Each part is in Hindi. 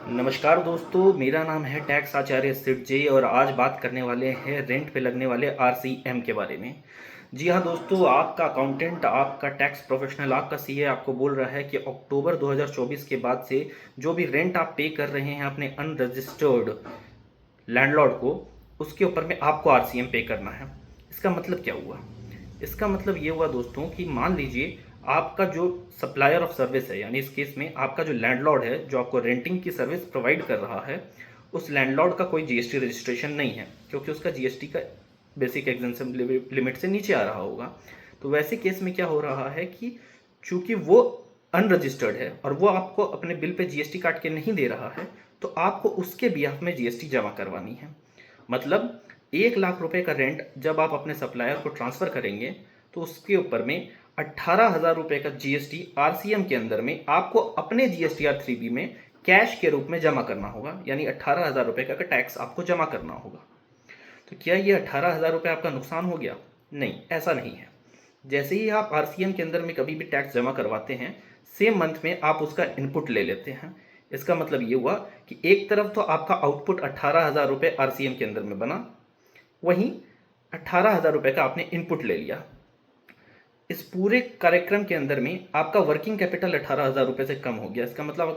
नमस्कार दोस्तों, मेरा नाम है टैक्स आचार्य सिट जी और आज बात करने वाले हैं रेंट पे लगने वाले आरसीएम के बारे में। जी हाँ दोस्तों, आपका अकाउंटेंट, आपका टैक्स प्रोफेशनल, आपका सीए आपको बोल रहा है कि अक्टूबर 2024 के बाद से जो भी रेंट आप पे कर रहे हैं अपने अनरजिस्टर्ड लैंडलॉर्ड को, उसके ऊपर में आपको आरसीएम पे करना है। इसका मतलब क्या हुआ? इसका मतलब ये हुआ दोस्तों कि मान लीजिए आपका जो सप्लायर ऑफ सर्विस है, यानी इस केस में आपका जो लैंडलॉर्ड है जो आपको रेंटिंग की सर्विस प्रोवाइड कर रहा है, उस लैंडलॉर्ड का कोई जीएसटी रजिस्ट्रेशन नहीं है, क्योंकि उसका जीएसटी का बेसिक एग्जेंशन लिमिट से नीचे आ रहा होगा। तो वैसे केस में क्या हो रहा है कि चूंकि वो अनरजिस्टर्ड है और वो आपको अपने बिल पे जीएसटी काट के नहीं दे रहा है, तो आपको उसके बिहाफ में जीएसटी जमा करवानी है। मतलब 1 लाख रुपए का रेंट जब आप अपने सप्लायर को ट्रांसफर करेंगे, तो उसके ऊपर में 18,000 रुपए का जीएसटी आरसीएम के अंदर में आपको अपने जीएसटीआर 3B में कैश के रूप में जमा करना होगा, यानी 18,000 रुपए का टैक्स आपको जमा करना होगा। तो क्या ये 18,000 रुपये आपका नुकसान हो गया? नहीं, ऐसा नहीं है। जैसे ही आप आरसीएम के अंदर में कभी भी टैक्स जमा करवाते हैं, सेम मंथ में आप उसका इनपुट ले लेते हैं। इसका मतलब ये हुआ कि एक तरफ तो आपका आउटपुट 18,000 रुपये आरसीएम के अंदर में बना, वहीं 18,000 रुपये का आपने इनपुट ले लिया। इस पूरे कार्यक्रम के अंदर में आपका वर्किंग कैपिटल 18,000 रुपये से कम हो गया। इसका मतलब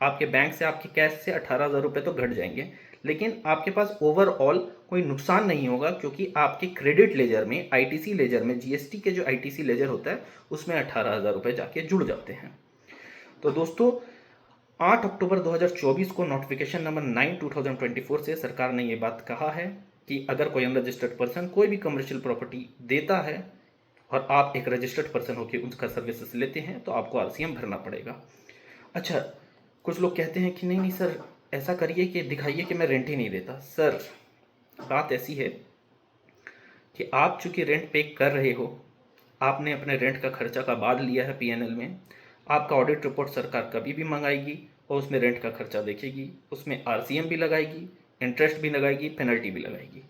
आपके बैंक से, आपके कैश से 18,000 रुपये तो घट जाएंगे, लेकिन आपके पास ओवरऑल कोई नुकसान नहीं होगा, क्योंकि आपके क्रेडिट लेजर में, आईटीसी लेजर में, जीएसटी के जो आईटीसी लेजर होता है उसमें 18,000 रुपये जाके जुड़ जाते हैं। तो दोस्तों, 8 अक्टूबर 2024 को नोटिफिकेशन नंबर 9/2024 से सरकार ने ये बात कहा है कि अगर कोई अनरजिस्टर्ड पर्सन कोई भी कमर्शियल प्रॉपर्टी देता है और आप एक रजिस्टर्ड पर्सन होकर उसका सर्विसेज लेते हैं, तो आपको आरसीएम भरना पड़ेगा। अच्छा, कुछ लोग कहते हैं कि नहीं नहीं सर, ऐसा करिए कि दिखाइए कि मैं रेंट ही नहीं देता। सर, बात ऐसी है कि आप चूंकि रेंट पे कर रहे हो, आपने अपने रेंट का खर्चा का बाद लिया है पीएनएल में, आपका ऑडिट रिपोर्ट सरकार कभी भी मंगाएगी और उसमें रेंट का खर्चा देखेगी, उसमें आरसीएम भी लगाएगी, इंटरेस्ट भी लगाएगी, पेनल्टी भी लगाएगी।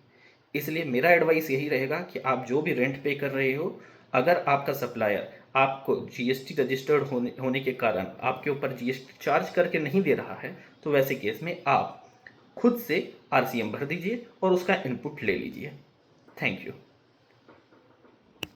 इसलिए मेरा एडवाइस यही रहेगा कि आप जो भी रेंट पे कर रहे हो, अगर आपका सप्लायर आपको जीएसटी रजिस्टर्ड होने के कारण आपके ऊपर जीएसटी चार्ज करके नहीं दे रहा है, तो वैसे केस में आप खुद से आरसीएम भर दीजिए और उसका इनपुट ले लीजिए। Thank you.